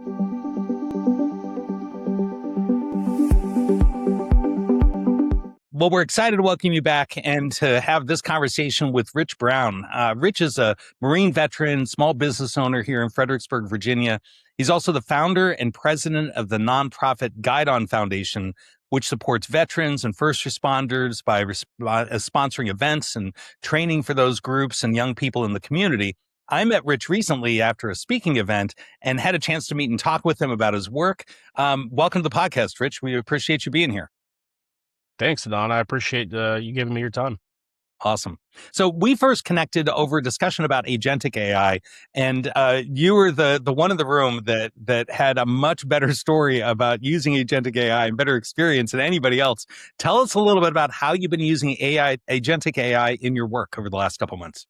Well, we're excited to welcome you back and to have this conversation with Rich Brown. Rich is a Marine veteran, small business owner here in Fredericksburg, Virginia. He's also the founder and president of the nonprofit Guideon Foundation, which supports veterans and first responders by sponsoring events and training for those groups and young people in the community. I met Rich recently after a speaking event and had a chance to meet and talk with him about his work. Welcome to the podcast, Rich. We appreciate you being here. Thanks, Don. I appreciate you giving me your time. Awesome. So we first connected over a discussion about agentic AI, and you were the one in the room that had a much better story about using agentic AI and better experience than anybody else. Tell us a little bit about how you've been using agentic AI in your work over the last couple months.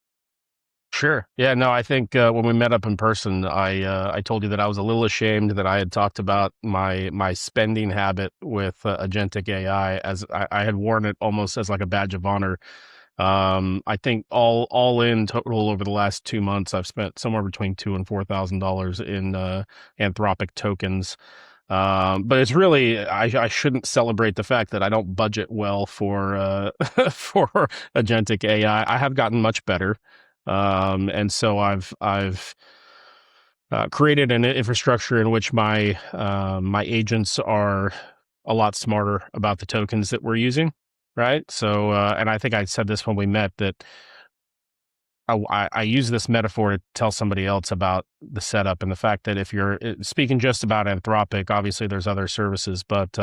Sure. Yeah, no, I think when we met up in person, I told you that I was a little ashamed that I had talked about my spending habit with agentic AI, as I had worn it almost as like a badge of honor. I think all in total over the last 2 months, I've spent somewhere between $2,000 and $4,000 in Anthropic tokens. But it's really, I shouldn't celebrate the fact that I don't budget well for for agentic AI. I have gotten much better. And so I've created an infrastructure in which my agents are a lot smarter about the tokens that we're using, right? So, and I think I said this when we met, that I use this metaphor to tell somebody else about the setup and the fact that if you're speaking just about Anthropic, obviously there's other services, but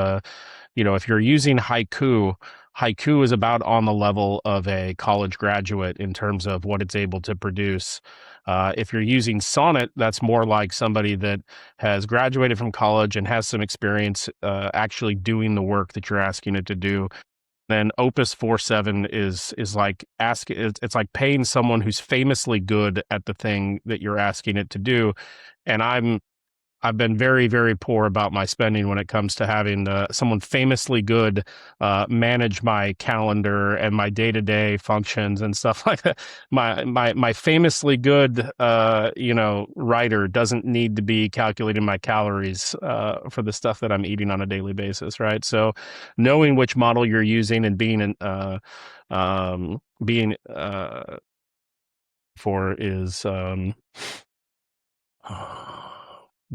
if you're using Haiku is about on the level of a college graduate in terms of what it's able to produce. If you're using Sonnet, that's more like somebody that has graduated from college and has some experience actually doing the work that you're asking it to do. Then Opus 4.7 is like it's like paying someone who's famously good at the thing that you're asking it to do. And I've been very, very poor about my spending when it comes to having someone famously good manage my calendar and my day-to-day functions and stuff like that. My famously good writer doesn't need to be calculating my calories for the stuff that I'm eating on a daily basis, right? So knowing which model you're using and being for is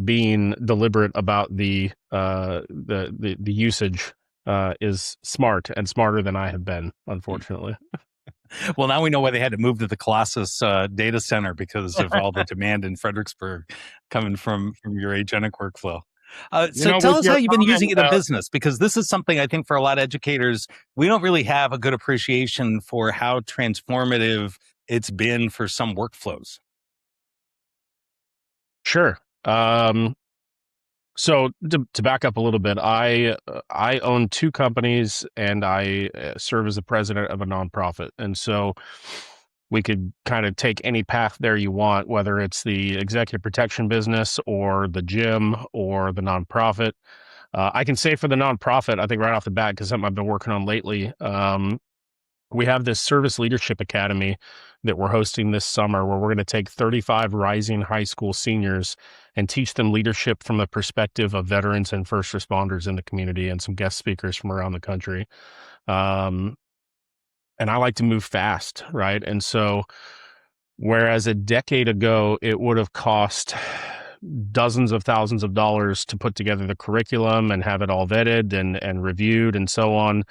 being deliberate about the usage is smart and smarter than I have been, unfortunately. Well, now we know why they had to move to the Colossus data center, because of all the demand in Fredericksburg coming from your agentic workflow. So tell us how you've been using it in business, because this is something I think for a lot of educators, we don't really have a good appreciation for how transformative it's been for some workflows. Sure. So to back up a little bit, I own 2 companies and I serve as the president of a nonprofit. And so we could kind of take any path there you want, whether it's the executive protection business or the gym or the nonprofit. I can say for the nonprofit, I think right off the bat, because something I've been working on lately, we have this service leadership academy that we're hosting this summer, where we're going to take 35 rising high school seniors and teach them leadership from the perspective of veterans and first responders in the community, and some guest speakers from around the country. And I like to move fast, right? And so whereas a decade ago, it would have cost dozens of thousands of dollars to put together the curriculum and have it all vetted and reviewed and so on,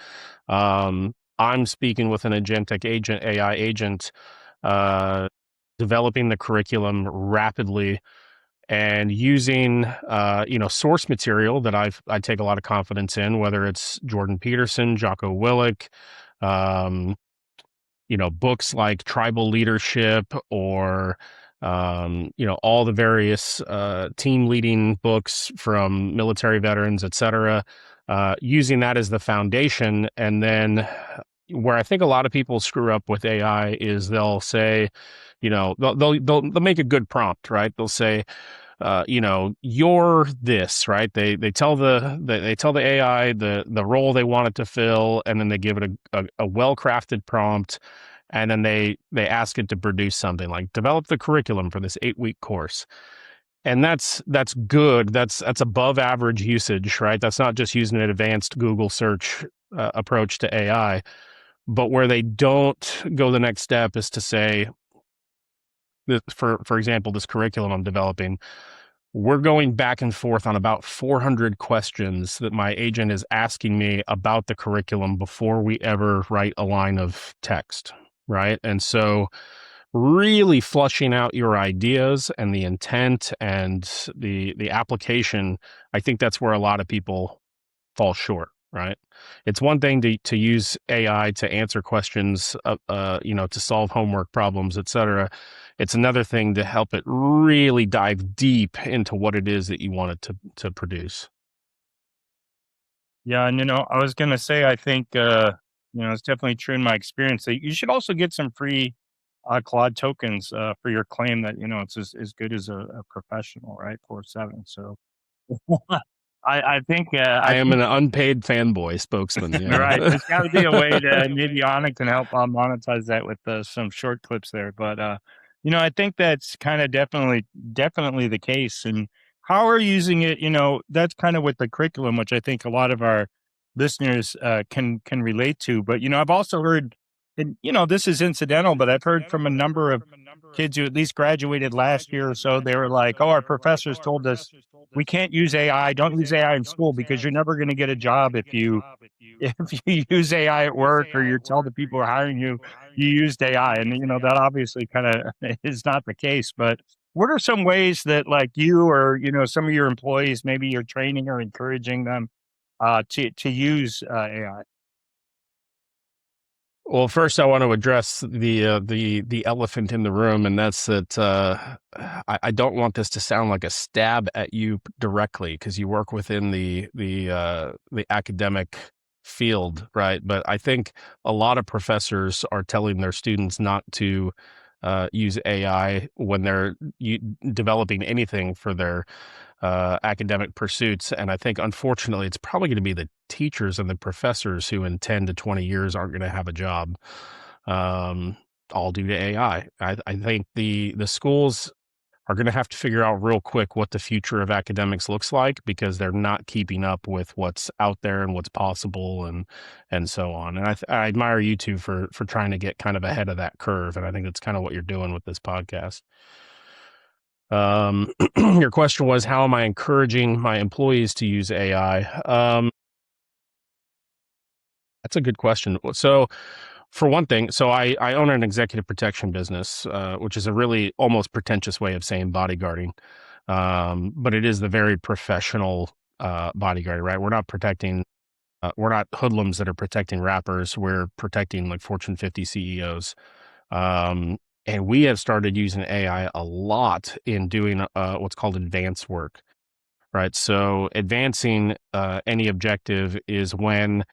I'm speaking with an agentic AI agent, developing the curriculum rapidly and using, source material that I take a lot of confidence in, whether it's Jordan Peterson, Jocko Willink, books like Tribal Leadership or, all the various team leading books from military veterans, et cetera. Using that as the foundation. And then where I think a lot of people screw up with AI is they'll say, they'll make a good prompt, right? They'll say, you're this, right? They tell the AI the role they want it to fill, and then they give it a well-crafted prompt, and then they ask it to produce something like develop the curriculum for this 8-week course. and that's good. That's above average usage, right? That's not just using an advanced Google search approach to AI. But where they don't go the next step is to say, for example, this curriculum I'm developing, we're going back and forth on about 400 questions that my agent is asking me about the curriculum before we ever write a line of text, right? And so really flushing out your ideas and the intent and the application, I think that's where a lot of people fall short, right? It's one thing to use AI to answer questions, to solve homework problems, et cetera. It's another thing to help it really dive deep into what it is that you want it to produce. Yeah, and I was gonna say, I think it's definitely true in my experience that you should also get some free Claude tokens for your claim that it's as good as a professional, right? 4/7. So I think I am an unpaid fanboy spokesman. right. Yeah. There's got to be a way to maybe Anna can help monetize that with some short clips there. But I think that's kind of definitely the case. And how we're using it, that's kind of with the curriculum, which I think a lot of our listeners can relate to. But I've also heard, and this is incidental, but I've heard from a number of kids who at least graduated last year or so. They were like, "Oh, our professors told us we can't use AI. Don't use AI in school because you're never going to get a job if you use AI at work or you tell the people who are hiring you you used AI." And that obviously kind of is not the case. But what are some ways that like you or some of your employees, maybe you're training or encouraging them to use AI? Well, first, I want to address the elephant in the room, and that's that I don't want this to sound like a stab at you directly because you work within the academic field, right? But I think a lot of professors are telling their students not to use AI when they're developing anything for their academic pursuits. And I think, unfortunately, it's probably going to be the teachers and the professors who in 10 to 20 years aren't going to have a job, um, all due to AI. I think the schools are going to have to figure out real quick what the future of academics looks like because they're not keeping up with what's out there and what's possible and so on. And I admire you two for trying to get kind of ahead of that curve. And I think that's kind of what you're doing with this podcast. Your question was, how am I encouraging my employees to use AI? That's a good question. So, for one thing, I own an executive protection business, which is a really almost pretentious way of saying bodyguarding. But it is the very professional bodyguard, right? We're not hoodlums that are protecting rappers. We're protecting like Fortune 50 CEOs. And we have started using AI a lot in doing what's called advance work, right? So advancing any objective is when,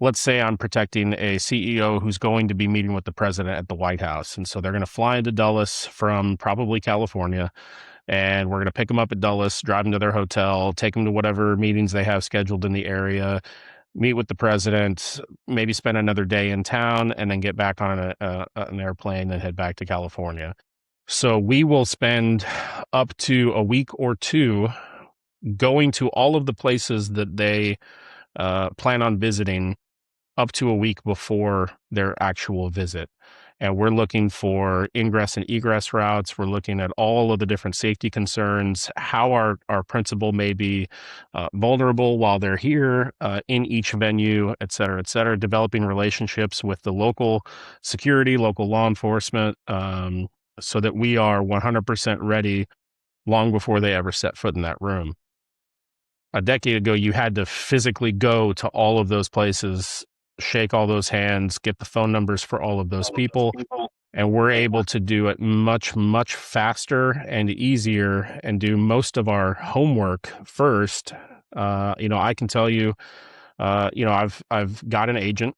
let's say I'm protecting a CEO who's going to be meeting with the president at the White House. And so they're going to fly into Dulles from probably California, and we're going to pick them up at Dulles, drive them to their hotel, take them to whatever meetings they have scheduled in the area, meet with the president, maybe spend another day in town, and then get back on an airplane and head back to California. So we will spend up to a week or two going to all of the places that they plan on visiting up to a week before their actual visit. And we're looking for ingress and egress routes. We're looking at all of the different safety concerns, how our principal may be vulnerable while they're here in each venue, et cetera, developing relationships with the local security, local law enforcement, so that we are 100% ready long before they ever set foot in that room. A decade ago, you had to physically go to all of those places, shake all those hands, get the phone numbers for all of those people. And we're able to do it much, much faster and easier and do most of our homework first. I can tell you, I've got an agent,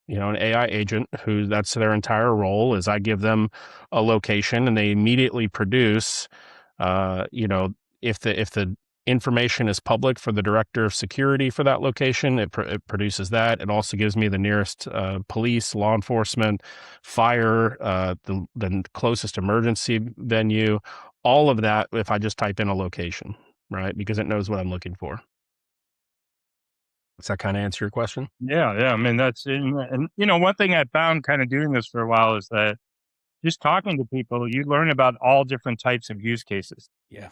an AI agent who that's their entire role is I give them a location and they immediately produce, if the information is public for the director of security for that location, it produces that. It also gives me the nearest police, law enforcement, fire, the closest emergency venue, all of that if I just type in a location, right? Because it knows what I'm looking for. Does that kind of answer your question? Yeah, yeah. I mean, and one thing I found kind of doing this for a while is that just talking to people, you learn about all different types of use cases. Yeah.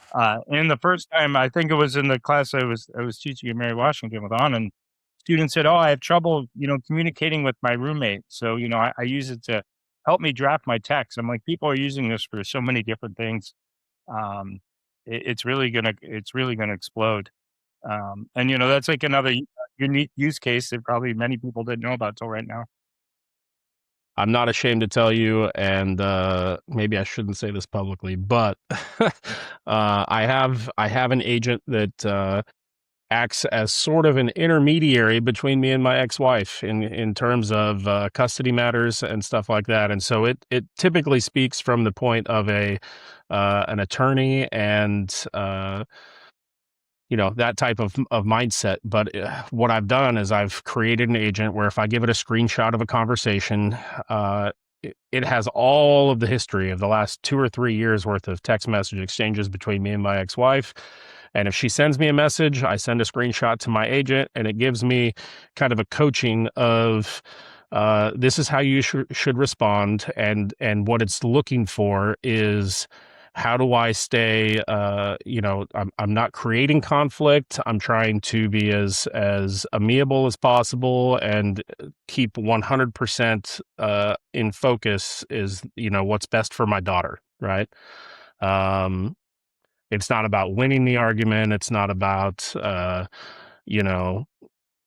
And the first time, I think it was in the class I was teaching at Mary Washington with and students said, "Oh, I have trouble, communicating with my roommate. So, I use it to help me draft my text." I'm like, people are using this for so many different things. Um, it's really gonna explode. And that's like another unique use case that probably many people didn't know about till right now. I'm not ashamed to tell you, and maybe I shouldn't say this publicly, but I have an agent that acts as sort of an intermediary between me and my ex-wife in terms of custody matters and stuff like that. And so it typically speaks from the point of an attorney and that type of mindset. But what I've done is I've created an agent where if I give it a screenshot of a conversation, it has all of the history of the last 2 or 3 years worth of text message exchanges between me and my ex-wife. And if she sends me a message, I send a screenshot to my agent, and it gives me kind of a coaching of this is how you should respond, and what it's looking for is how do I stay, I'm not creating conflict. I'm trying to be as amiable as possible and keep 100% in focus is, what's best for my daughter, right? It's not about winning the argument. It's not about,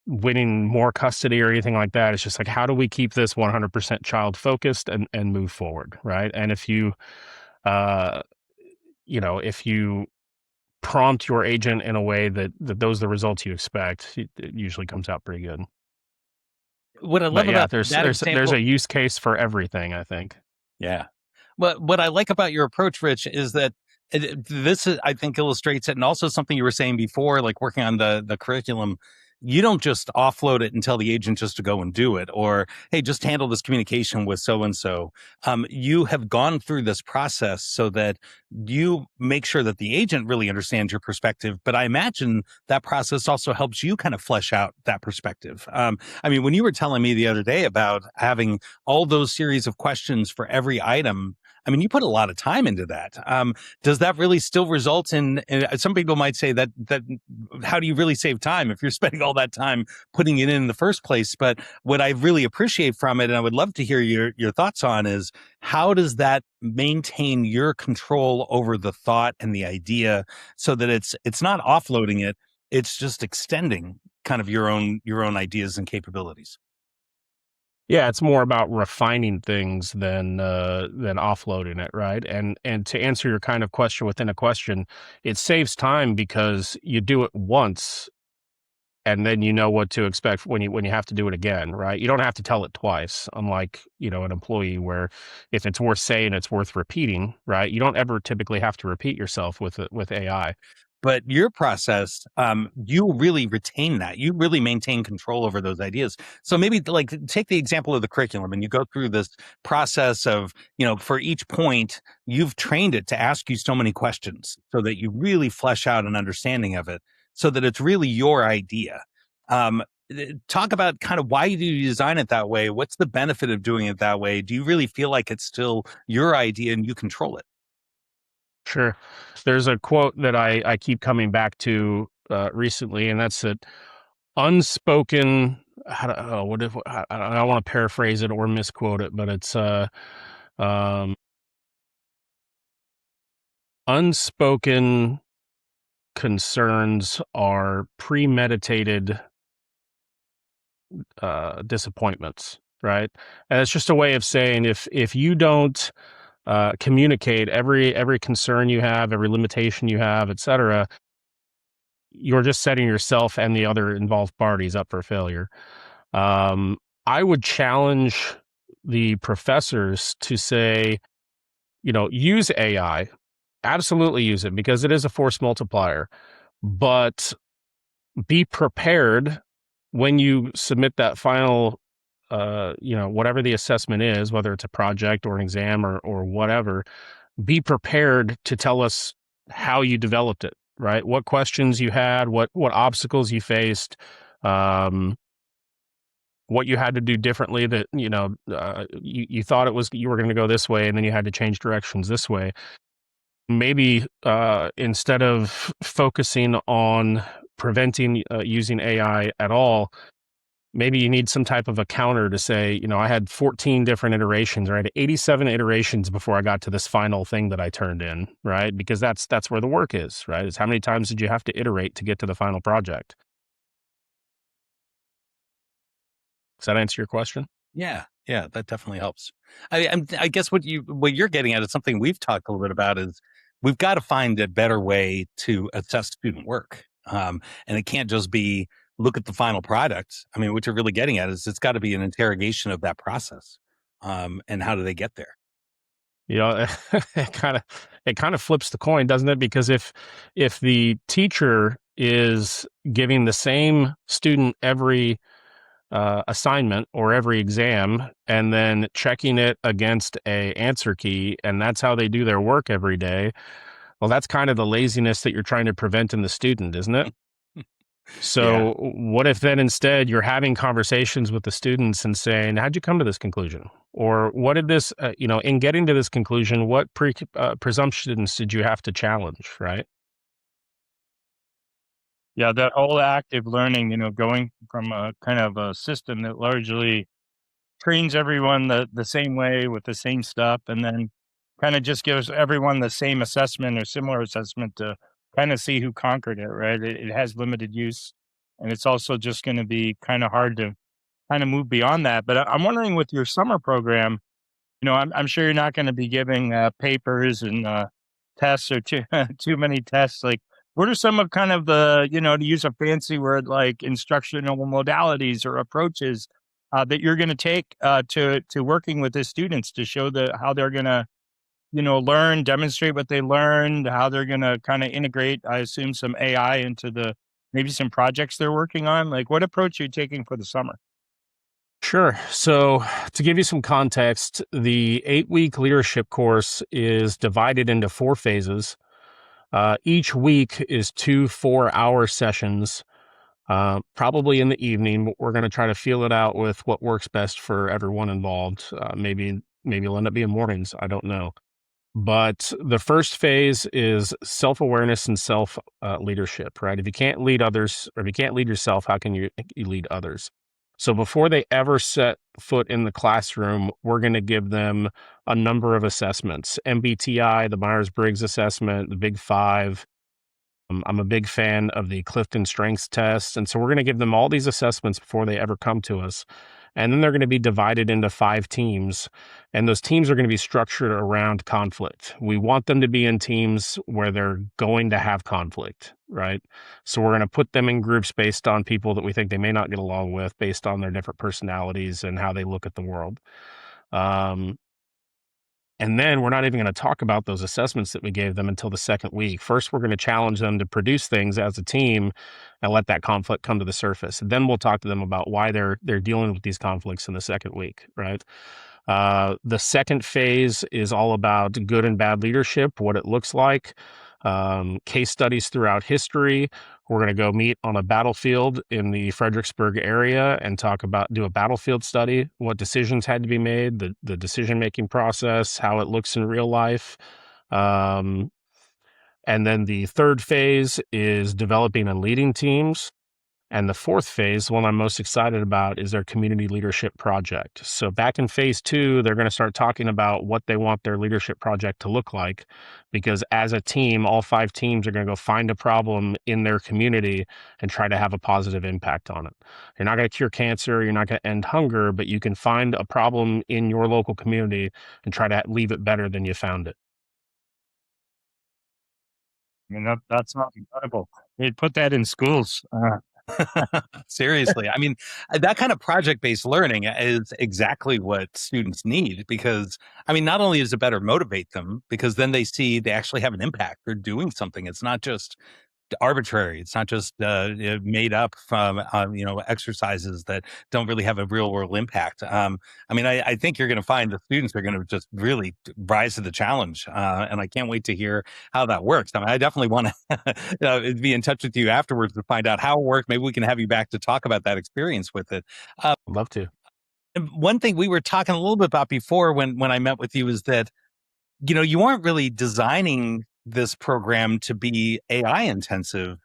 winning more custody or anything like that. It's just like, how do we keep this 100% child focused and move forward, right? And if you, if you prompt your agent in a way that those are the results you expect, it usually comes out pretty good. What I love But yeah, about there's that there's example, a use case for everything, I think. yeah. What I like about your approach, Rich, is that this is, I think, illustrates it, and also something you were saying before, like working on the curriculum. You don't just offload it and tell the agent just to go and do it, or hey, just handle this communication with so and so. You have gone through this process so that you make sure that the agent really understands your perspective. But I imagine that process also helps you kind of flesh out that perspective. I mean, when you were telling me the other day about having all those series of questions for every item, I mean, you put a lot of time into that. Does that really still result in some people might say that how do you really save time if you're spending all that time putting it in the first place? But what I really appreciate from it, and I would love to hear your thoughts on, is how does that maintain your control over the thought and the idea so that it's not offloading it, it's just extending kind of your own ideas and capabilities. Yeah, it's more about refining things than offloading it, right? And to answer your kind of question within a question, it saves time because you do it once and then you know what to expect when you have to do it again, right? You don't have to tell it twice, unlike, an employee where if it's worth saying, it's worth repeating, right? You don't ever typically have to repeat yourself with AI. But your process, you really retain that. You really maintain control over those ideas. So maybe like take the example of the curriculum and you go through this process of, for each point, you've trained it to ask you so many questions so that you really flesh out an understanding of it so that it's really your idea. Talk about kind of why do you design it that way? What's the benefit of doing it that way? Do you really feel like it's still your idea and you control it? Sure. There's a quote that I keep coming back to recently, and that's that unspoken. I don't want to paraphrase it or misquote it, but it's um, unspoken concerns are premeditated disappointments, right? And it's just a way of saying if you don't communicate every concern you have, every limitation you have, etc., you're just setting yourself and the other involved parties up for failure. Um, I would challenge the professors to say, use AI, absolutely use it because it is a force multiplier, but be prepared when you submit that final, whatever the assessment is, whether it's a project or an exam or whatever, be prepared to tell us how you developed it, right? What questions you had, what obstacles you faced, what you had to do differently that, you thought you were going to go this way and then you had to change directions this way. Maybe instead of focusing on preventing using AI at all, maybe you need some type of a counter to say, I had 14 different iterations, or I had 87 iterations before I got to this final thing that I turned in, right? Because that's where the work is, right? Is how many times did you have to iterate to get to the final project? Does that answer your question? Yeah, that definitely helps. I guess what you're getting at is something we've talked a little bit about is we've got to find a better way to assess student work, and it can't just be look at the final product. I mean, what you're really getting at is it's got to be an interrogation of that process, and how do they get there? It kind of flips the coin, doesn't it? Because if the teacher is giving the same student every assignment or every exam and then checking it against a answer key, and that's how they do their work every day, well, that's kind of the laziness that you're trying to prevent in the student, isn't it? So what if then instead you're having conversations with the students and saying, how'd you come to this conclusion? Or what did this, in getting to this conclusion, what presumptions did you have to challenge, right? Yeah, that whole active learning, going from a kind of a system that largely trains everyone the same way with the same stuff, and then kind of just gives everyone the same assessment or similar assessment to kind of see who conquered it, right? It has limited use, and it's also just going to be kind of hard to kind of move beyond that. But I'm wondering with your summer program, I'm sure you're not going to be giving papers and tests or too too many tests. Like, what are some of kind of the to use a fancy word like instructional modalities or approaches that you're going to take to working with the students to show how they're going to learn, demonstrate what they learned, how they're going to kind of integrate, I assume, some AI into maybe some projects they're working on. Like, what approach are you taking for the summer? Sure. So, to give you some context, the 8-week leadership course is divided into 4 phases. Each week is 2 4-hour sessions, probably in the evening, but we're going to try to feel it out with what works best for everyone involved. Maybe it'll end up being mornings. I don't know. But the first phase is self-awareness and self leadership, right? If you can't lead others, or if you can't lead yourself, how can you lead others? So before they ever set foot in the classroom, we're going to give them a number of assessments: MBTI, the Myers-Briggs assessment, the Big Five. I'm a big fan of the Clifton Strengths test. And so we're going to give them all these assessments before they ever come to us. And then they're going to be divided into 5 teams. And those teams are going to be structured around conflict. We want them to be in teams where they're going to have conflict, right? So we're going to put them in groups based on people that we think they may not get along with, based on their different personalities and how they look at the world. And then we're not even going to talk about those assessments that we gave them until the second week. First, we're going to challenge them to produce things as a team and let that conflict come to the surface. And then we'll talk to them about why they're dealing with these conflicts in the second week, right? The second phase is all about good and bad leadership, what it looks like, case studies throughout history. We're going to go meet on a battlefield in the Fredericksburg area and do a battlefield study, what decisions had to be made, the decision-making process, how it looks in real life. And then the third phase is developing and leading teams. And the fourth phase, the one I'm most excited about, is their community leadership project. So back in phase 2, they're going to start talking about what they want their leadership project to look like, because as a team, all 5 teams are going to go find a problem in their community and try to have a positive impact on it. You're not going to cure cancer, you're not going to end hunger, but you can find a problem in your local community and try to leave it better than you found it. I mean, that's not incredible. They'd put that in schools. Seriously. I mean, that kind of project-based learning is exactly what students need because, I mean, not only does it better motivate them because then they see they actually have an impact. They're doing something. It's not just arbitrary. It's not just made up from exercises that don't really have a real world impact. I think you're going to find the students are going to just really rise to the challenge, and I can't wait to hear how that works. I definitely want to be in touch with you afterwards to find out how it worked. Maybe we can have you back to talk about that experience with it. I'd love to. And one thing we were talking a little bit about before when I met with you is that you aren't really designing this program to be AI intensive,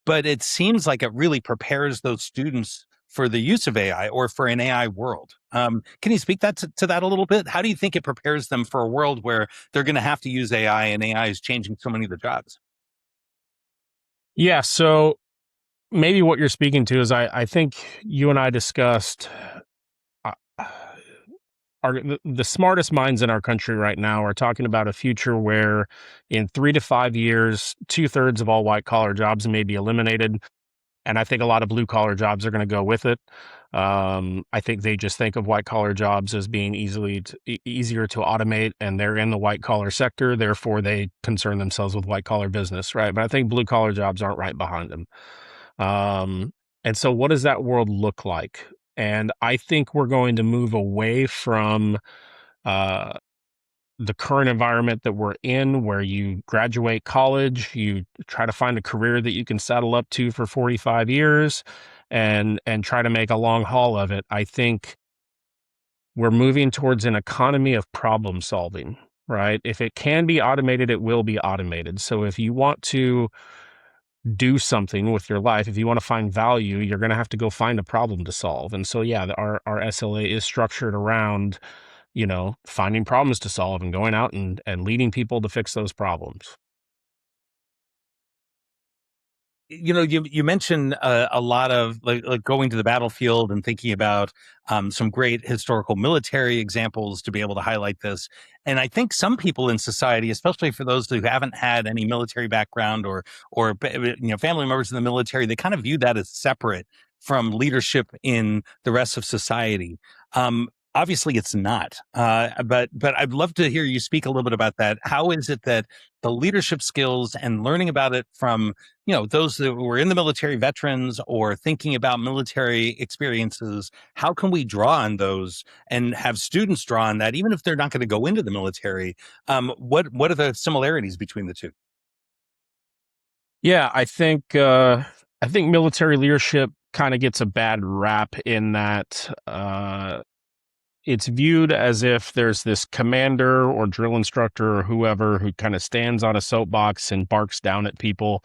but it seems like it really prepares those students for the use of AI or for an AI world. Can you speak to that a little bit? How do you think it prepares them for a world where they're going to have to use AI and AI is changing so many of the jobs? Yeah, so maybe what you're speaking to is I think you and I discussed the smartest minds in our country right now are talking about a future where in 3 to 5 years, 2/3 of all white collar jobs may be eliminated. And I think a lot of blue collar jobs are going to go with it. I think they just think of white collar jobs as being easier to automate, and they're in the white collar sector. Therefore, they concern themselves with white collar business, right? But I think blue collar jobs aren't right behind them. And so, what does that world look like? And I think we're going to move away from uh, the current environment that we're in, where you graduate college, you try to find a career that you can settle up to for 45 years and try to make a long haul of it. I think we're moving towards an economy of problem solving, right? If it can be automated, it will be automated. So if you want to do something with your life, if you want to find value, you're going to have to go find a problem to solve. And so, yeah, our SLA is structured around, finding problems to solve and going out and leading people to fix those problems. You mentioned a lot of like going to the battlefield and thinking about some great historical military examples to be able to highlight this. And I think some people in society, especially for those who haven't had any military background or family members in the military, they kind of view that as separate from leadership in the rest of society. Obviously, it's not. But I'd love to hear you speak a little bit about that. How is it that the leadership skills and learning about it from those that were in the military, veterans, or thinking about military experiences, how can we draw on those and have students draw on that, even if they're not going to go into the military? What are the similarities between the two? Yeah, I think military leadership kind of gets a bad rap in that it's viewed as if there's this commander or drill instructor or whoever who kind of stands on a soapbox and barks down at people,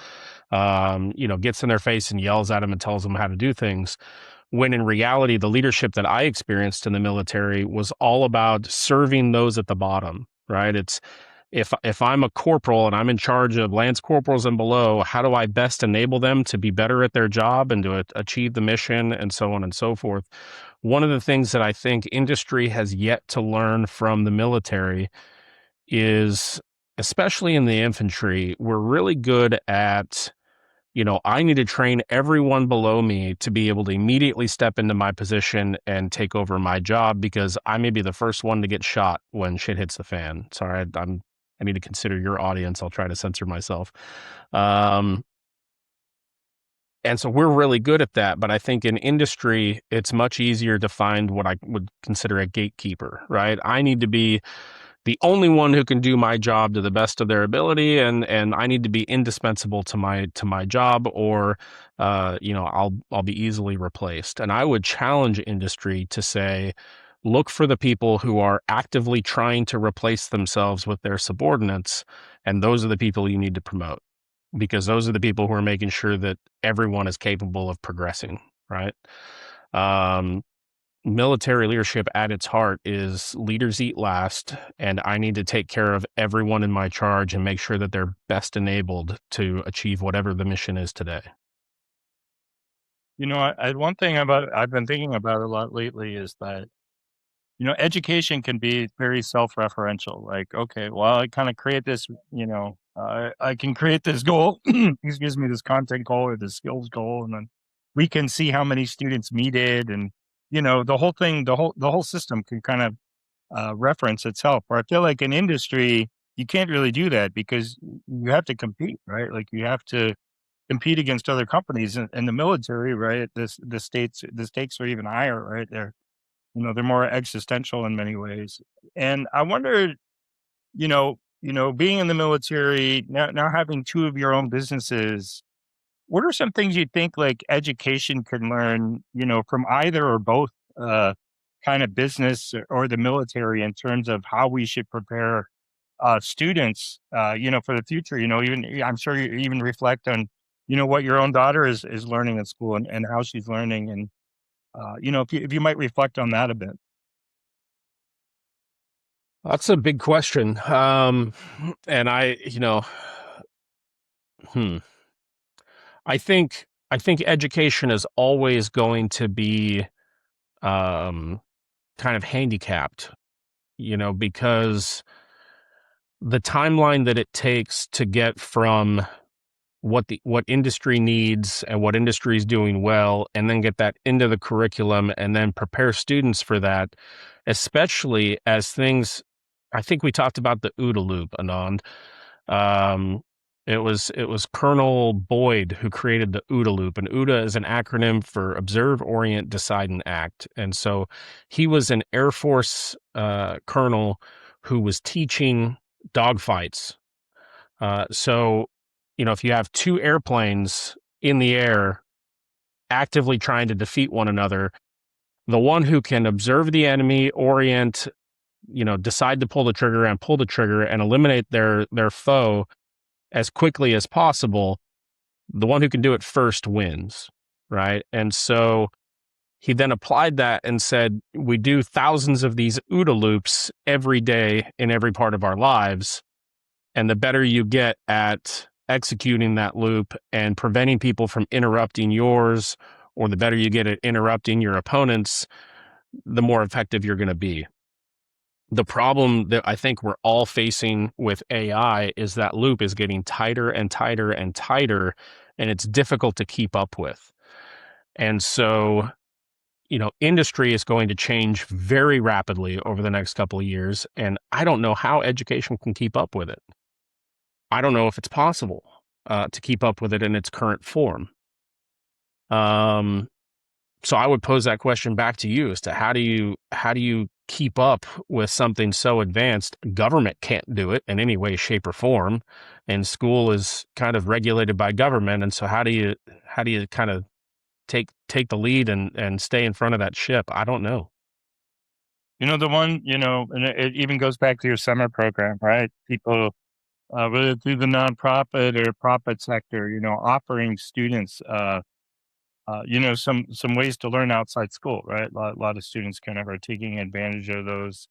gets in their face and yells at them and tells them how to do things. When in reality, the leadership that I experienced in the military was all about serving those at the bottom, right? It's if I'm a corporal and I'm in charge of lance corporals and below, how do I best enable them to be better at their job and to achieve the mission and so on and so forth? One of the things that I think industry has yet to learn from the military is, especially in the infantry, we're really good at, I need to train everyone below me to be able to immediately step into my position and take over my job because I may be the first one to get shot when shit hits the fan. Sorry, I need to consider your audience. I'll try to censor myself. And so we're really good at that. But I think in industry, it's much easier to find what I would consider a gatekeeper, right? I need to be the only one who can do my job to the best of their ability, and I need to be indispensable to my job, or I'll be easily replaced. And I would challenge industry to say, look for the people who are actively trying to replace themselves with their subordinates, and those are the people you need to promote, because those are the people who are making sure that everyone is capable of progressing, right? Military leadership at its heart is leaders eat last, and I need to take care of everyone in my charge and make sure that they're best enabled to achieve whatever the mission is today. One thing I've been thinking about a lot lately is that, education can be very self-referential. Like, okay, well, I kind of create this, I can create this goal, excuse me, this content goal or this skills goal, and then we can see how many students meet it, and the whole thing, the whole system can kind of reference itself. Or I feel like in industry, you can't really do that because you have to compete, right? Like you have to compete against other companies in the military, right? The stakes are even higher, right? They're more existential in many ways. And I wonder, being in the military now having two of your own businesses, what are some things you think like education can learn, from either or both kind of business or the military in terms of how we should prepare students, for the future? Even I'm sure you even reflect on, what your own daughter is learning in school and how she's learning, and if you might reflect on that a bit. That's a big question. And hmm, I think education is always going to be um, kind of handicapped, because the timeline that it takes to get from what industry needs and what industry is doing well, and then get that into the curriculum and then prepare students for that, especially as things. I think we talked about the OODA loop, Anand. Um, it was Colonel Boyd who created the OODA loop, and OODA is an acronym for Observe, Orient, Decide, and Act. And so he was an Air Force colonel who was teaching dogfights. So, if you have two airplanes in the air actively trying to defeat one another, the one who can observe the enemy, orient, decide to pull the trigger and pull the trigger and eliminate their foe as quickly as possible, the one who can do it first wins, right? And so he then applied that and said, we do thousands of these OODA loops every day in every part of our lives. And the better you get at executing that loop and preventing people from interrupting yours, or the better you get at interrupting your opponents, the more effective you're going to be. The problem that I think we're all facing with AI is that loop is getting tighter and tighter and tighter, and it's difficult to keep up with. And so, industry is going to change very rapidly over the next couple of years, and I don't know how education can keep up with it. I don't know if it's possible to keep up with it in its current form. So I would pose that question back to you as to how do you keep up with something so advanced? Government can't do it in any way, shape, or form, and school is kind of regulated by government. And so how do you kind of take the lead and stay in front of that ship? I don't know. The one, and it even goes back to your summer program, right? People, whether through the nonprofit or profit sector, offering students, some ways to learn outside school, right? A lot of students kind of are taking advantage of those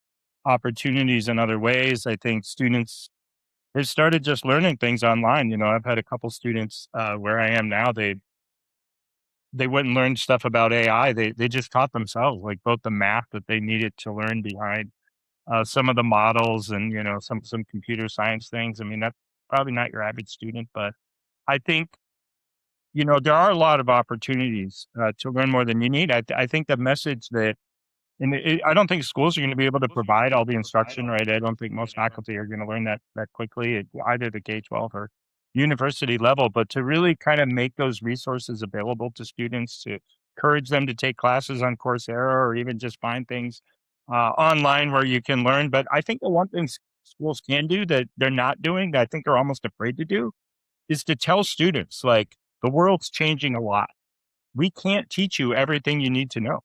opportunities in other ways. I think students have started just learning things online. I've had a couple students where I am now. They went and learned stuff about AI. They just taught themselves, like both the math that they needed to learn behind some of the models, and some computer science things. I mean, that's probably not your average student, but I think there are a lot of opportunities to learn more than you need. I think the message that, I don't think schools are going to be able to provide all the instruction, right? I don't think most faculty are going to learn that quickly at either the K-12 or university level, but to really kind of make those resources available to students, to encourage them to take classes on Coursera or even just find things online where you can learn. But I think the one thing schools can do that they're not doing, that I think they're almost afraid to do, is to tell students, like, the world's changing a lot. We can't teach you everything you need to know.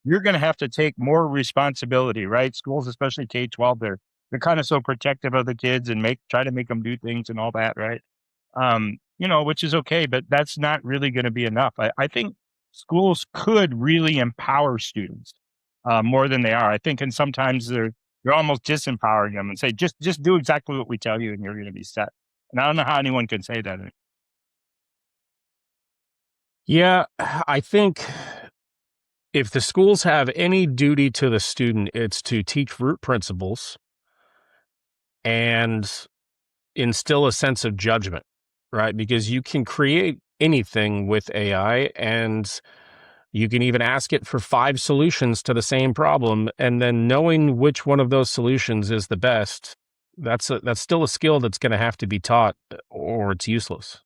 You're going to have to take more responsibility, right? Schools, especially K-12, they're kind of so protective of the kids and try to make them do things and all that, right? Which is okay, but that's not really going to be enough. I think schools could really empower students more than they are. I think, and sometimes they're almost disempowering them and say, just do exactly what we tell you and you're going to be set. And I don't know how anyone can say that. Yeah, I think if the schools have any duty to the student, it's to teach root principles and instill a sense of judgment, right? Because you can create anything with AI, and you can even ask it for 5 solutions to the same problem, and then knowing which one of those solutions is the best, that's still a skill that's going to have to be taught, or it's useless.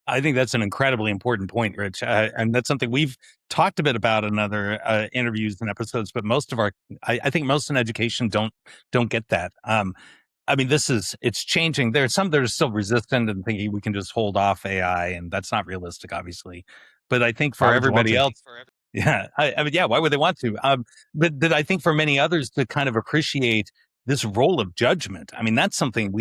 I think that's an incredibly important point, Rich, and that's something we've talked a bit about in other interviews and episodes. But most of I think most in education don't get that. I mean, it's changing. There's some that are still resistant and thinking we can just hold off AI, and that's not realistic, obviously. But I think Why for would you want everybody to? else, yeah, I mean, yeah, why would they want to? But I think for many others to kind of appreciate this role of judgment. I mean, that's something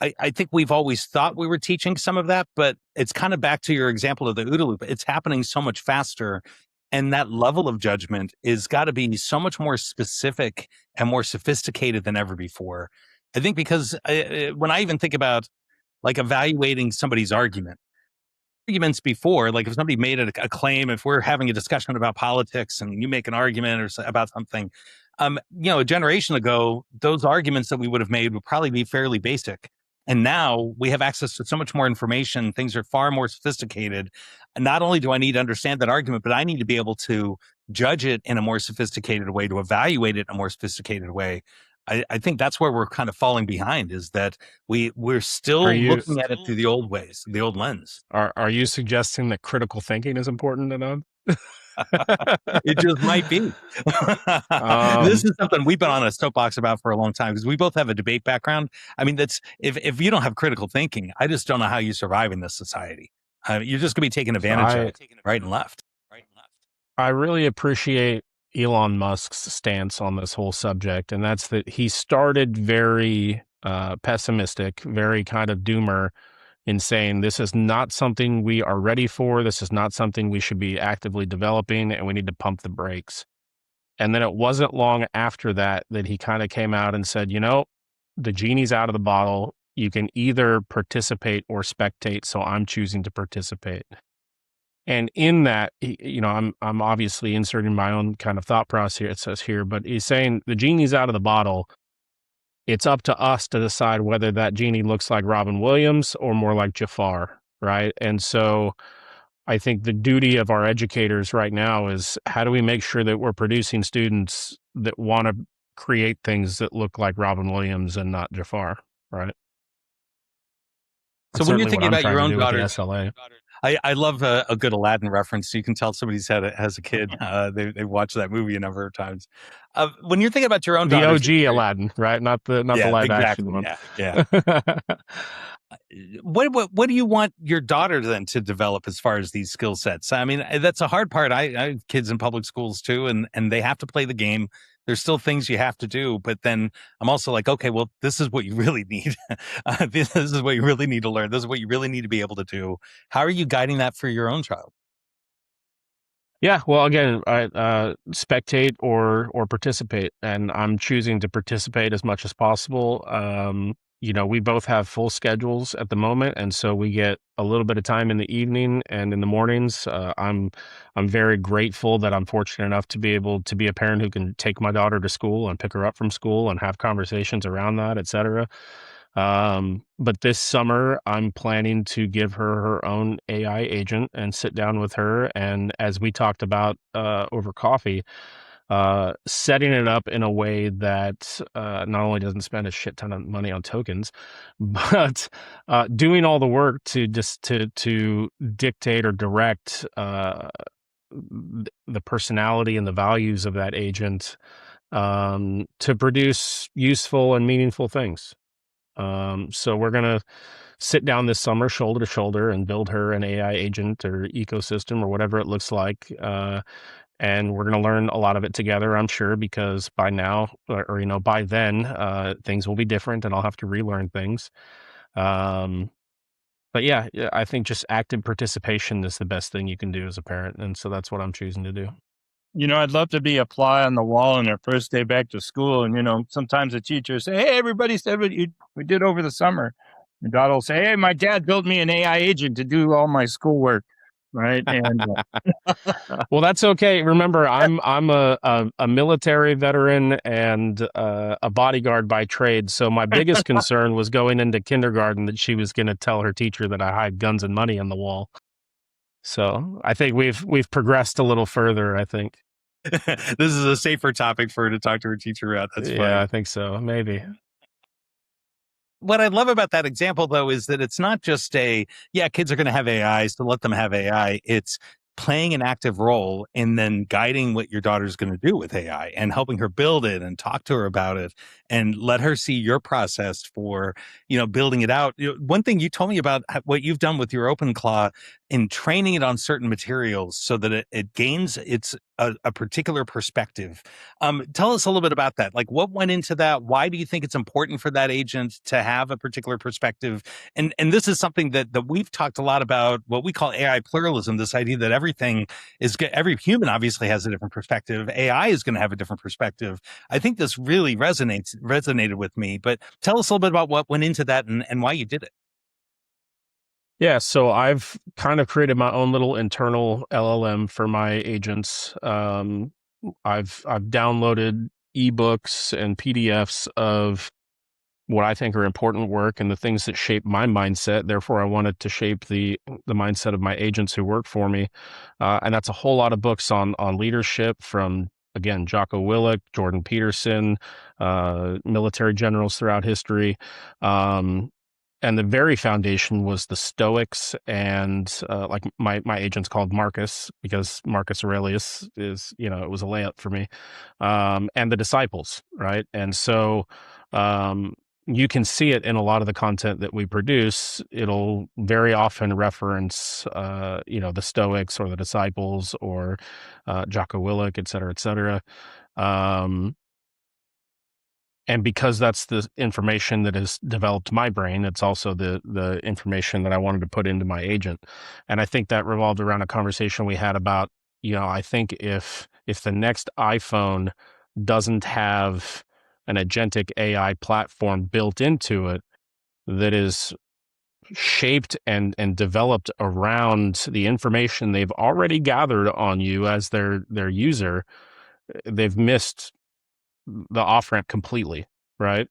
I think we've always thought we were teaching some of that, but it's kind of back to your example of the OODA loop. It's happening so much faster. And that level of judgment is got to be so much more specific and more sophisticated than ever before. I think because when I even think about like evaluating somebody's arguments before, like if somebody made a claim, if we're having a discussion about politics and you make an argument about something, a generation ago, those arguments that we would have made would probably be fairly basic. And now we have access to so much more information. Things are far more sophisticated. And not only do I need to understand that argument, but I need to be able to judge it in a more sophisticated way, to evaluate it in a more sophisticated way. I think that's where we're kind of falling behind, is that we're still looking at it through the old ways, the old lens. Are you suggesting that critical thinking is important enough? It just might be. This is something we've been on a soapbox about for a long time, because we both have a debate background. I mean, that's if you don't have critical thinking, I just don't know how you survive in this society. You're just going to be taken advantage of right and left. I really appreciate Elon Musk's stance on this whole subject, and that's that he started very pessimistic, very kind of doomer, in saying this is not something we are ready for. This is not something we should be actively developing, and we need to pump the brakes. And then it wasn't long after that he kind of came out and said, the genie's out of the bottle. You can either participate or spectate. So I'm choosing to participate. And in that, I'm obviously inserting my own kind of thought process here, but he's saying the genie's out of the bottle. It's up to us to decide whether that genie looks like Robin Williams or more like Jafar, right? And so I think the duty of our educators right now is, how do we make sure that we're producing students that want to create things that look like Robin Williams and not Jafar, right? So when you're thinking about your own daughter, SLA. I love a good Aladdin reference. So you can tell somebody's had it as a kid. They watched that movie a number of times. When you're thinking about your own daughter, the OG Aladdin, right? Not the live action one. Yeah. What do you want your daughter then to develop as far as these skill sets? I mean, that's a hard part. I have kids in public schools too, and they have to play the game. There's still things you have to do, but then I'm also like, okay, well, this is what you really need. This is what you really need to learn. This is what you really need to be able to do. How are you guiding that for your own child? Yeah, well, again, spectate or participate, and I'm choosing to participate as much as possible. We both have full schedules at the moment, and so we get a little bit of time in the evening and in the mornings. I'm very grateful that I'm fortunate enough to be able to be a parent who can take my daughter to school and pick her up from school and have conversations around that, et cetera. But this summer, I'm planning to give her own AI agent and sit down with her. And as we talked about over coffee, setting it up in a way that not only doesn't spend a shit ton of money on tokens, but doing all the work to dictate or direct the personality and the values of that agent to produce useful and meaningful things. So we're going to sit down this summer shoulder to shoulder and build her an AI agent or ecosystem or whatever it looks like. And we're going to learn a lot of it together, I'm sure, because by now or by then, things will be different and I'll have to relearn things. But yeah, I think just active participation is the best thing you can do as a parent. And so that's what I'm choosing to do. I'd love to be a fly on the wall on their first day back to school. And, sometimes the teachers say, hey, everybody said what we did over the summer. My daughter will say, hey, my dad built me an AI agent to do all my schoolwork. Right. And well, that's okay. Remember, I'm a military veteran and a bodyguard by trade. So my biggest concern was going into kindergarten that she was going to tell her teacher that I hide guns and money on the wall. So I think we've progressed a little further, I think. This is a safer topic for her to talk to her teacher about. That's fine. Yeah, I think so. Maybe. what I love about that example, though, is that it's not just yeah, kids are going to have AIs, to let them have AI. It's playing an active role in then guiding what your daughter's going to do with AI and helping her build it and talk to her about it and let her see your process for, building it out. One thing you told me about what you've done with your OpenClaw in training it on certain materials so that it gains a particular perspective. Tell us a little bit about that. Like, what went into that? Why do you think it's important for that agent to have a particular perspective? And this is something that we've talked a lot about, what we call AI pluralism, this idea that every human obviously has a different perspective. AI is going to have a different perspective. I think this really resonated with me, but tell us a little bit about what went into that and why you did it. Yeah, so I've kind of created my own little internal LLM for my agents. I've downloaded ebooks and PDFs of what I think are important work and the things that shape my mindset. Therefore, I wanted to shape the mindset of my agents who work for me, and that's a whole lot of books on leadership from, again, Jocko Willink, Jordan Peterson, military generals throughout history. And the very foundation was the Stoics, and like my agent's called Marcus because Marcus Aurelius is, it was a layup for me, and the disciples, right? And so you can see it in a lot of the content that we produce. It'll very often reference, the Stoics or the disciples or Jocko Willink, et cetera, et cetera. And because that's the information that has developed my brain, it's also the information that I wanted to put into my agent. And I think that revolved around a conversation we had about, I think if the next iPhone doesn't have an agentic AI platform built into it that is shaped and developed around the information they've already gathered on you as their user, they've missed the off-ramp completely, right?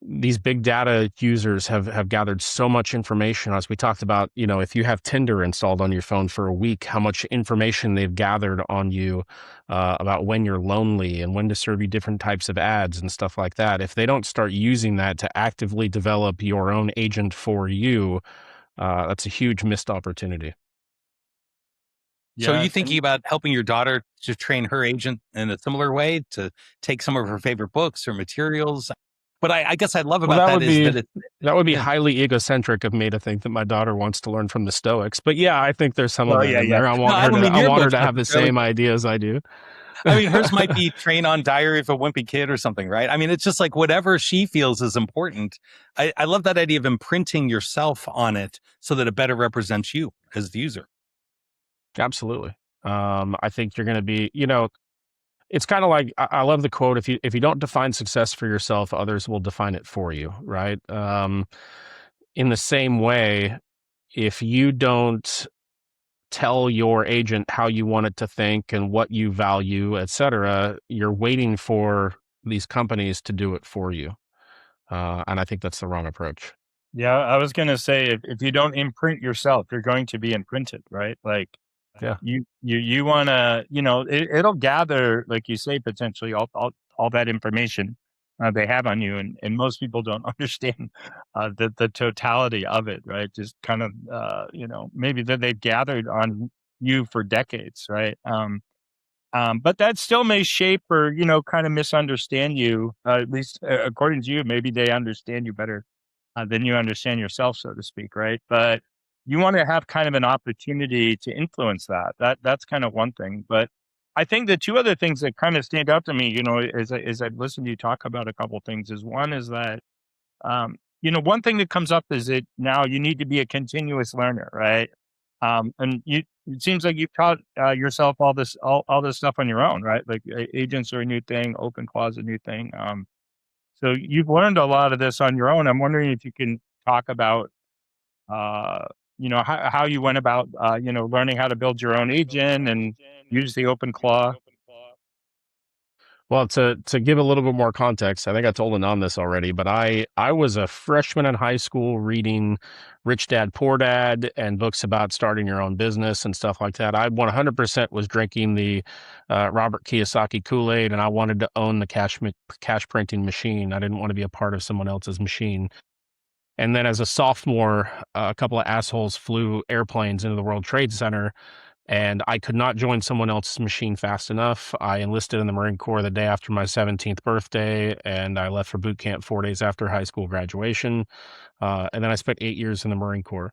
These big data users have gathered so much information. As we talked about, if you have Tinder installed on your phone for a week, how much information they've gathered on you about when you're lonely and when to serve you different types of ads and stuff like that. If they don't start using that to actively develop your own agent for you, that's a huge missed opportunity. So are you thinking about helping your daughter to train her agent in a similar way, to take some of her favorite books or materials? What I guess I love about that would be highly egocentric of me to think that my daughter wants to learn from the Stoics. But yeah, I think there's some of that in there. I want her to have the same ideas I do. I mean, hers might be train on Diary of a Wimpy Kid or something, right? I mean, it's just like whatever she feels is important. I love that idea of imprinting yourself on it so that it better represents you as the user. Absolutely. I think you're going to be, it's kind of like, I love the quote, if you don't define success for yourself, others will define it for you, right? In the same way, if you don't tell your agent how you want it to think and what you value, et cetera, you're waiting for these companies to do it for you. And I think that's the wrong approach. Yeah, I was going to say, if you don't imprint yourself, you're going to be imprinted, right? Like, yeah, you want to, it'll gather, like you say, potentially all that information they have on you, and most people don't understand the totality of it, right? Just kind of, maybe that they've gathered on you for decades, right? But that still may shape or, kind of misunderstand you, at least according to you. Maybe they understand you better than you understand yourself, so to speak, right? But you want to have kind of an opportunity to influence that. That's kind of one thing. But I think the two other things that kind of stand out to me, as I've listened to you talk about a couple things, is one is that, one thing that comes up is that now you need to be a continuous learner, right? And it seems like you've taught yourself all this stuff on your own, right? Like agents are a new thing, OpenClaw is a new thing. So you've learned a lot of this on your own. I'm wondering if you can talk about, how you went about, learning how to build your own agent and use the OpenClaw. Well, to give a little bit more context, I think I told Anand this already, but I was a freshman in high school reading Rich Dad Poor Dad and books about starting your own business and stuff like that. I 100% was drinking the Robert Kiyosaki Kool-Aid, and I wanted to own the cash printing machine. I didn't want to be a part of someone else's machine. And then as a sophomore, a couple of assholes flew airplanes into the World Trade Center, and I could not join someone else's machine fast enough. I enlisted in the Marine Corps the day after my 17th birthday, and I left for boot camp 4 days after high school graduation. And then I spent 8 years in the Marine Corps.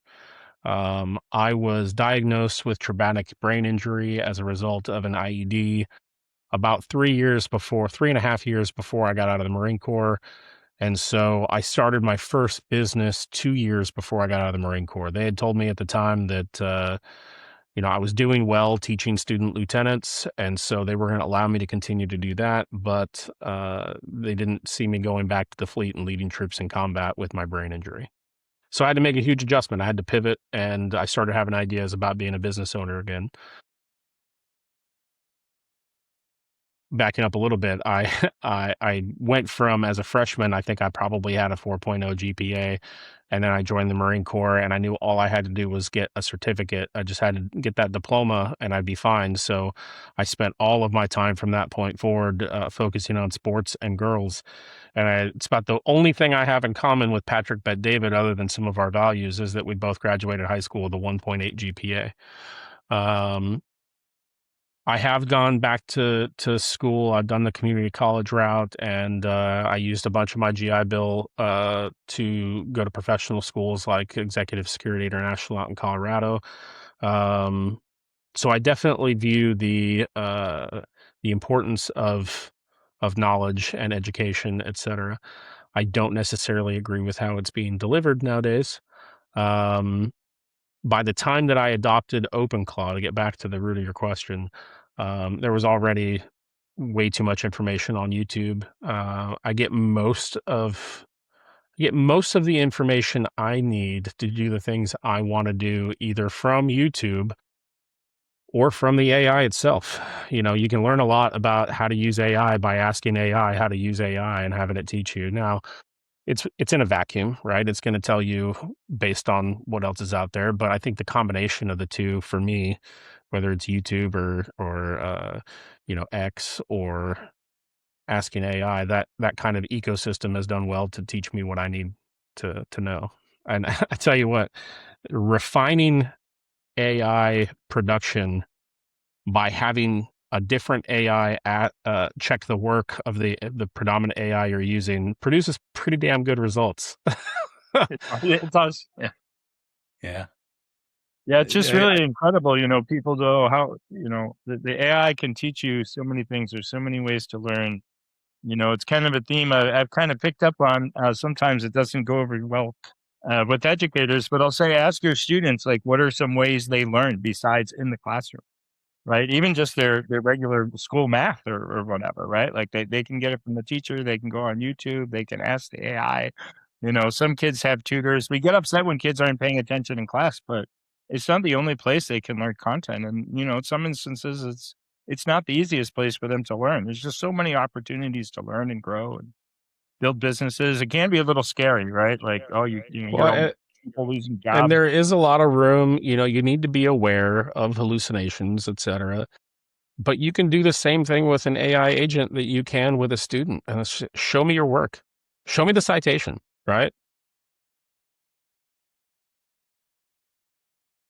I was diagnosed with traumatic brain injury as a result of an IED about 3.5 years before I got out of the Marine Corps. And so I started my first business 2 years before I got out of the Marine Corps. They had told me at the time that, I was doing well teaching student lieutenants, and so they were going to allow me to continue to do that, but they didn't see me going back to the fleet and leading troops in combat with my brain injury. So I had to make a huge adjustment. I had to pivot, and I started having ideas about being a business owner again. Backing up a little bit, I went from, as a freshman, I think I probably had a 4.0 GPA, and then I joined the Marine Corps, and I knew all I had to do was get a certificate. I just had to get that diploma, and I'd be fine. So I spent all of my time from that point forward focusing on sports and girls. And it's about the only thing I have in common with Patrick Bet-David, other than some of our values, is that we both graduated high school with a 1.8 GPA. I have gone back to school. I've done the community college route, and I used a bunch of my GI Bill to go to professional schools like Executive Security International out in Colorado. So I definitely view the importance of knowledge and education, et cetera. I don't necessarily agree with how it's being delivered nowadays. By the time that I adopted OpenClaw, to get back to the root of your question, there was already way too much information on YouTube. I get most of the information I need to do the things I want to do, either from YouTube or from the AI itself. You can learn a lot about how to use AI by asking AI how to use AI and having it teach you. Now, it's in a vacuum, right? It's going to tell you based on what else is out there. But I think the combination of the two, for me, whether it's YouTube or X or asking AI, that kind of ecosystem has done well to teach me what I need to know. And I tell you what, refining AI production by having a different AI check the work of the predominant AI you're using produces pretty damn good results. It does. Yeah. Yeah. Yeah, it's just really incredible. People know how, the AI can teach you so many things. There's so many ways to learn. It's kind of a theme I've kind of picked up on. Sometimes it doesn't go over well with educators, but I'll say, ask your students, like, what are some ways they learn besides in the classroom? Right. Even just their regular school math or whatever. Right. Like they can get it from the teacher. They can go on YouTube. They can ask the AI. Some kids have tutors. We get upset when kids aren't paying attention in class, but it's not the only place they can learn content. And, in some instances, it's not the easiest place for them to learn. There's just so many opportunities to learn and grow and build businesses. It can be a little scary, right? Like, oh, people losing jobs. And there is a lot of room. You need to be aware of hallucinations, et cetera. But you can do the same thing with an AI agent that you can with a student. And it's, show me your work. Show me the citation, right?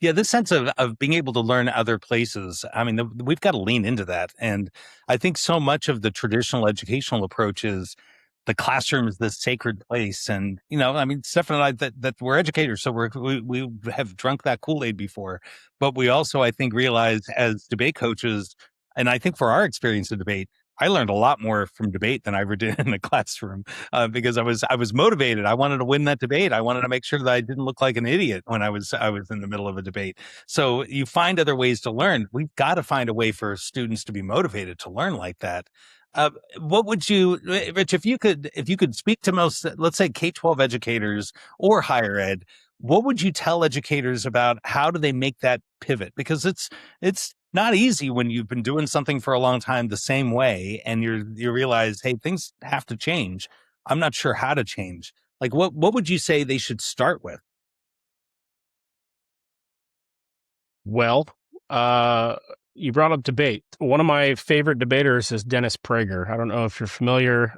Yeah, this sense of being able to learn other places. I mean, we've got to lean into that. And I think so much of the traditional educational approach is the classroom is this sacred place. And, I mean, Stefan and I, that we're educators, so we have drunk that Kool-Aid before. But we also, I think, realize as debate coaches, and I think for our experience in debate, I learned a lot more from debate than I ever did in the classroom because I was motivated. I wanted to win that debate. I wanted to make sure that I didn't look like an idiot when I was in the middle of a debate. So you find other ways to learn. We've got to find a way for students to be motivated to learn like that. What would you, Rich, if you could speak to most, let's say K-12 educators or higher ed, what would you tell educators about how do they make that pivot? Because it's not easy when you've been doing something for a long time the same way, and you realize, hey, things have to change. I'm not sure how to change. Like, what would you say they should start with? Well, you brought up debate. One of my favorite debaters is Dennis Prager. I don't know if you're familiar.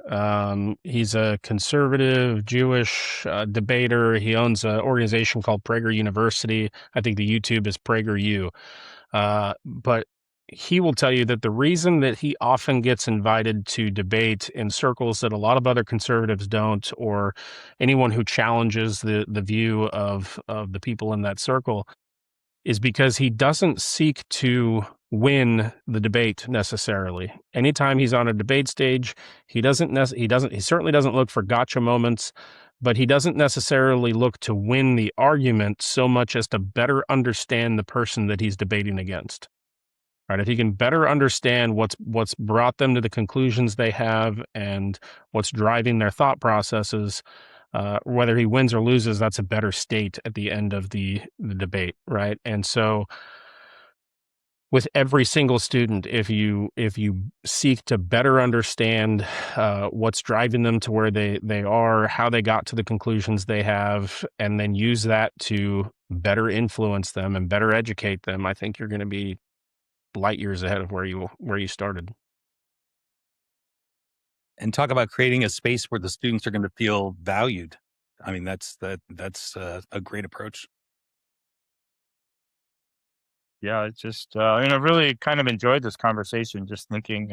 He's a conservative Jewish debater. He owns an organization called Prager University. I think the YouTube is PragerU. But he will tell you that the reason that he often gets invited to debate in circles that a lot of other conservatives don't, or anyone who challenges the view of the people in that circle, is because he doesn't seek to win the debate necessarily. Anytime he's on a debate stage, he certainly doesn't look for gotcha moments, but he doesn't necessarily look to win the argument so much as to better understand the person that he's debating against. Right? If he can better understand what's brought them to the conclusions they have and what's driving their thought processes, whether he wins or loses, that's a better state at the end of the debate, right? And so, with every single student, if you seek to better understand what's driving them to where they are, how they got to the conclusions they have, and then use that to better influence them and better educate them, I think you're going to be light years ahead of where you started. And talk about creating a space where the students are going to feel valued. I mean, that's a great approach. Yeah, it's just I really kind of enjoyed this conversation. Just thinking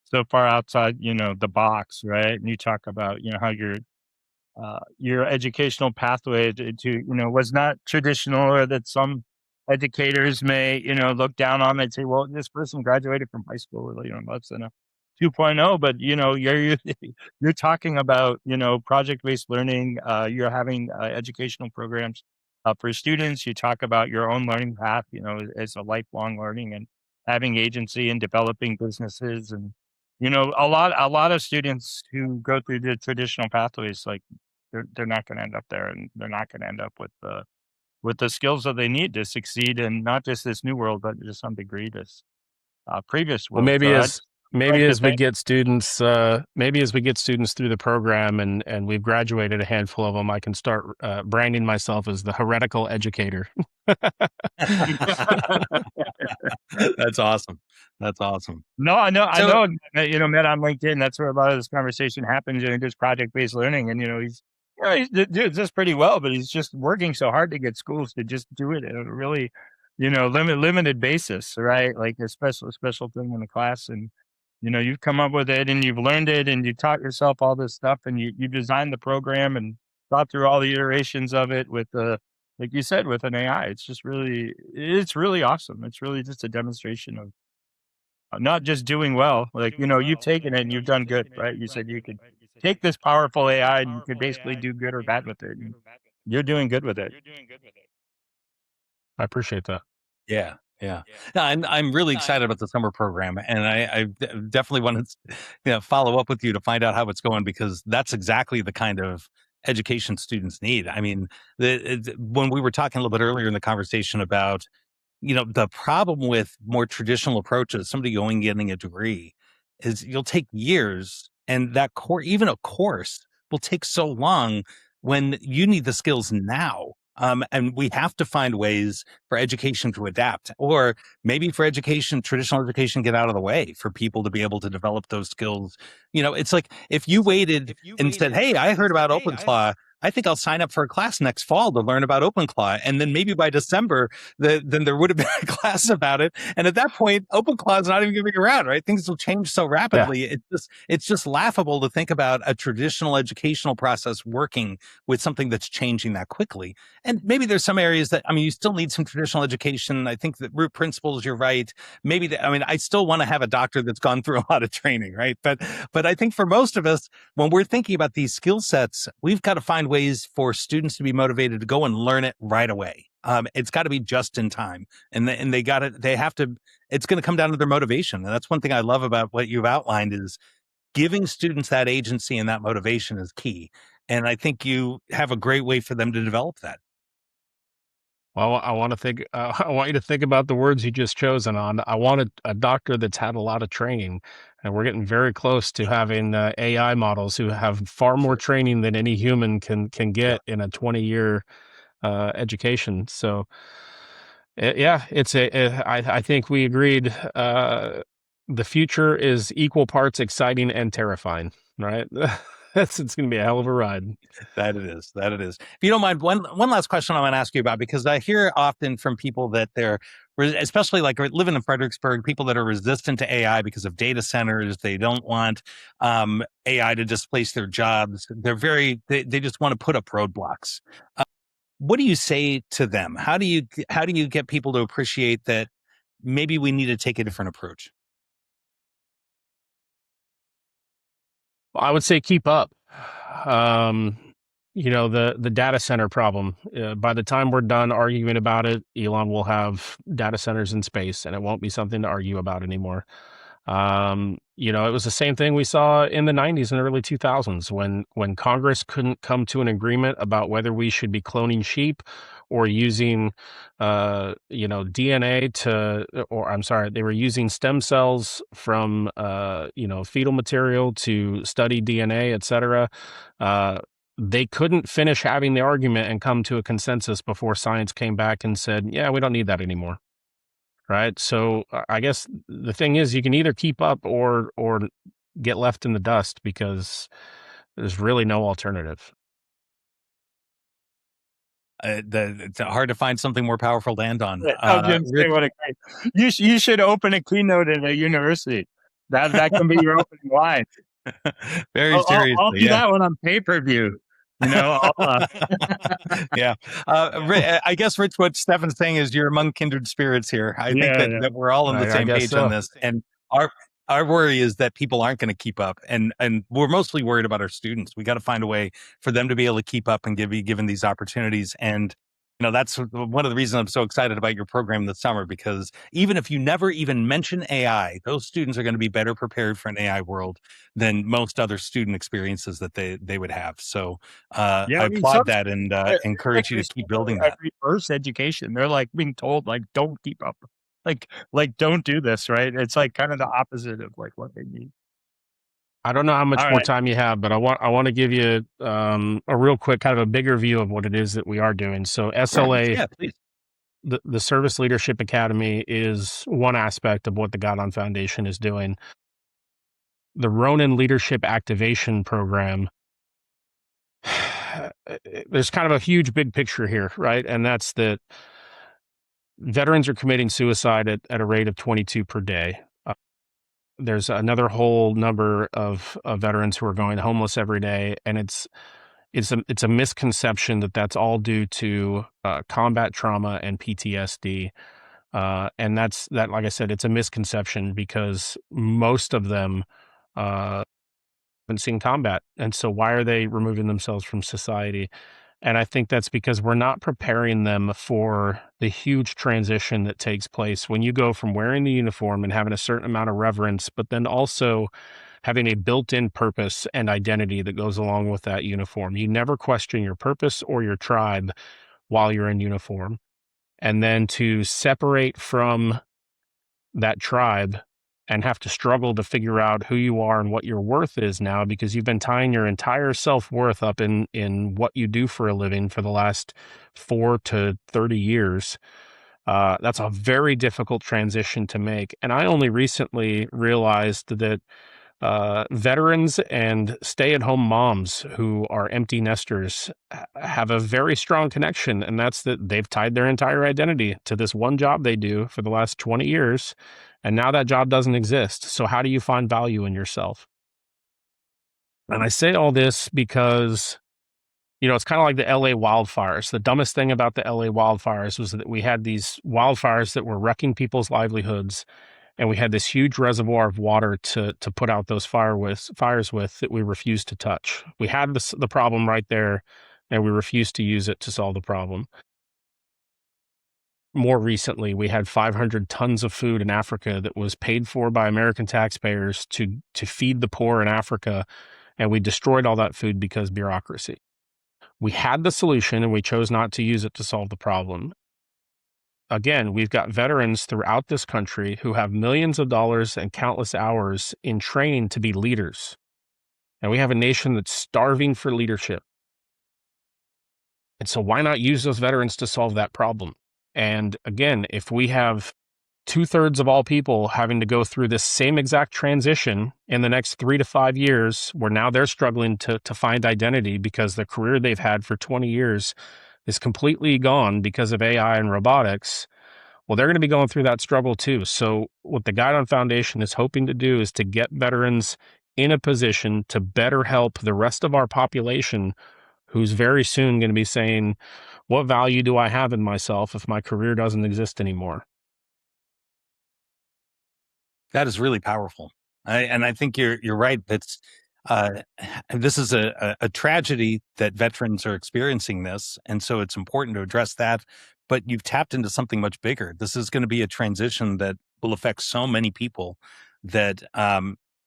so far outside, the box, right? And you talk about how your educational pathway was not traditional, or that some educators may look down on it and say, well, this person graduated from high school, less than a 2.0. But you're talking about project-based learning. You're having educational programs for students. You talk about your own learning path, as a lifelong learning, and having agency and developing businesses. And a lot of students who go through the traditional pathways, like, they're not going to end up there, and they're not going to end up with the skills that they need to succeed in not just this new world, but to some degree this previous Well, world. So I'd maybe like to as we thank. get students, through the program and we've graduated a handful of them, I can start branding myself as the heretical educator. That's awesome. That's awesome. No, I know, So met on LinkedIn. That's where a lot of this conversation happens, just project-based learning. And, the dude's just pretty well, but he's just working so hard to get schools to just do it at a really, limited basis, right? Like a special thing in the class. And, you've come up with it, and you've learned it, and you taught yourself all this stuff, and you designed the program and thought through all the iterations of it with like you said, with an AI. It's really awesome. It's really just a demonstration of not just doing well. Like, you've taken it and you've done good, right? You said you could take this powerful AI and you could basically do good or bad with it. And you're doing good with it. I appreciate that. yeah, yeah. No, I'm really excited about the summer program, and definitely want to follow up with you to find out how it's going, because that's exactly the kind of education students need. I mean, when we were talking a little bit earlier in the conversation about the problem with more traditional approaches, somebody going getting a degree, is you'll take years, and that even a course will take so long when you need the skills now. And we have to find ways for education to adapt, or maybe for traditional education, get out of the way for people to be able to develop those skills. It's like if you waited and said, hey, I heard about OpenClaw, I think I'll sign up for a class next fall to learn about OpenClaw. And then maybe by December, then there would have been a class about it. And at that point, OpenClaw is not even going to be around, right? Things will change so rapidly. Yeah. It's just laughable to think about a traditional educational process working with something that's changing that quickly. And maybe there's some areas that, you still need some traditional education. I think that root principles, you're right. Maybe, I still want to have a doctor that's gone through a lot of training, right? But I think for most of us, when we're thinking about these skill sets, we've got to find ways for students to be motivated to go and learn it right away. It's got to be just in time, and they have to. It's going to come down to their motivation, and that's one thing I love about what you've outlined, is giving students that agency and that motivation is key. And I think you have a great way for them to develop that. Well, I want to think. I want you to think about the words you just chosen on. I want a doctor that's had a lot of training, and we're getting very close to having AI models who have far more Sure. training than any human can Yeah. get in a 20-year education. So, yeah, I think we agreed. The future is equal parts exciting and terrifying. Right? It's going to be a hell of a ride. That it is. That it is. If you don't mind, one last question I want to ask you about, because I hear often from people that they're, especially like living in Fredericksburg, people that are resistant to AI because of data centers. They don't want AI to displace their jobs. They just want to put up roadblocks. What do you say to them? How do you get people to appreciate that maybe we need to take a different approach? I would say keep up. Um, the data center problem. By the time we're done arguing about it, Elon will have data centers in space, and it won't be something to argue about anymore. It was the same thing we saw in the 90s and early 2000s when Congress couldn't come to an agreement about whether we should be cloning sheep or using DNA or I'm sorry, they were using stem cells from fetal material to study DNA, et cetera. They couldn't finish having the argument and come to a consensus before science came back and said, yeah, we don't need that anymore. Right. So I guess the thing is you can either keep up or get left in the dust because there's really no alternative. It's hard to find something more powerful to end on. I was going to say, Rich, what a great. You should open a keynote at a university. That can be your opening line. very I'll seriously, do yeah. that one on pay-per-view. Yeah. I guess, Rich, what Stefan's saying is you're among kindred spirits here. I think Yeah, that we're all on the I same guess page on so. this. And our worry is that people aren't going to keep up. And we're mostly worried about our students. We got to find a way for them to be able to keep up and be given these opportunities. And that's one of the reasons I'm so excited about your program this summer, because even if you never even mention AI, those students are going to be better prepared for an AI world than most other student experiences that they would have. So yeah. I I mean, applaud some that and like encourage you to keep building at that. reverse education, they're like being told like, don't keep up, like don't do this, right? It's like kind of the opposite of like what they need. I don't know how much All more right. time you have, but I want to give you a real quick kind of a bigger view of what it is that we are doing. So SLA, Yeah, please. the Service Leadership Academy, is one aspect of what the Guideon Foundation is doing. The Ronin Leadership Activation Program, there's kind of a huge big picture here, right? And that's that veterans are committing suicide at a rate of 22 per day. There's another whole number of veterans who are going homeless every day, and it's a misconception that that's all due to combat trauma and PTSD. And like I said, it's a misconception because most of them haven't seen combat. And so why are they removing themselves from society? And I think that's because we're not preparing them for the huge transition that takes place when you go from wearing the uniform and having a certain amount of reverence, but then also having a built-in purpose and identity that goes along with that uniform. You never question your purpose or your tribe while you're in uniform. And then to separate from that tribe and have to struggle to figure out who you are and what your worth is now because you've been tying your entire self-worth up in what you do for a living for the last 4 to 30 years. That's a very difficult transition to make. And I only recently realized that veterans and stay-at-home moms who are empty nesters have a very strong connection, and that's that they've tied their entire identity to this one job they do for the last 20 years, and now that job doesn't exist. So how do you find value in yourself? And I say all this because, it's kind of like the LA wildfires. The dumbest thing about the LA wildfires was that we had these wildfires that were wrecking people's livelihoods, and we had this huge reservoir of water to put out those fires with that we refused to touch. We had the problem right there, and we refused to use it to solve the problem. More recently, we had 500 tons of food in Africa that was paid for by American taxpayers to feed the poor in Africa, and we destroyed all that food because bureaucracy. We had the solution, and we chose not to use it to solve the problem. again, we've got veterans throughout this country who have millions of dollars and countless hours in training to be leaders. And we have a nation that's starving for leadership. And so why not use those veterans to solve that problem? And again, if we have 2/3 of all people having to go through this same exact transition in the next 3 to 5 years, where now they're struggling to find identity because the career they've had for 20 years is completely gone because of AI and robotics, well, they're going to be going through that struggle too. So what the Guideon Foundation is hoping to do is to get veterans in a position to better help the rest of our population who's very soon going to be saying, what value do I have in myself if my career doesn't exist anymore? That is really powerful. And I think you're right. That's uh, this is a tragedy that veterans are experiencing this, and so it's important to address that. But you've tapped into something much bigger. This is going to be a transition that will affect so many people that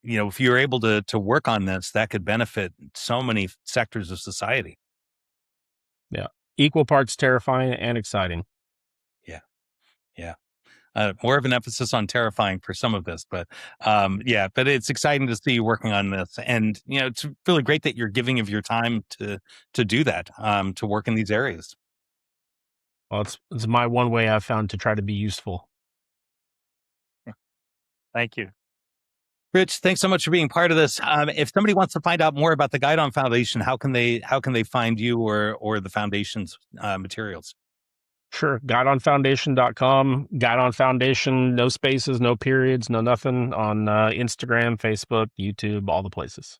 if you're able to work on this, that could benefit so many sectors of society. Yeah. Equal parts terrifying and exciting. Yeah, yeah. More of an emphasis on terrifying for some of this, but but it's exciting to see you working on this, and it's really great that you're giving of your time to do that, to work in these areas. Well, it's my one way I've found to try to be useful. Thank you. Rich, thanks so much for being part of this. If somebody wants to find out more about the Guideon Foundation, how can they find you or the foundation's materials? Sure. GuideonFoundation.com. Guideon Foundation, no spaces, no periods, no nothing on Instagram, Facebook, YouTube, all the places.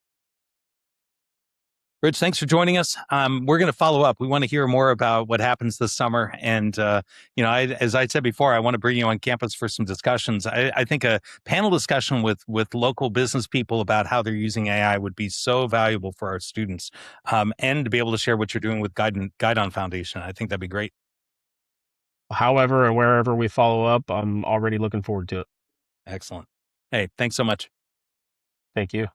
Rich, thanks for joining us. We're going to follow up. We want to hear more about what happens this summer. And, as I said before, I want to bring you on campus for some discussions. I think a panel discussion with local business people about how they're using AI would be so valuable for our students, and to be able to share what you're doing with Guideon Foundation. I think that'd be great. However, and wherever we follow up, I'm already looking forward to it. Excellent. Hey, thanks so much. Thank you.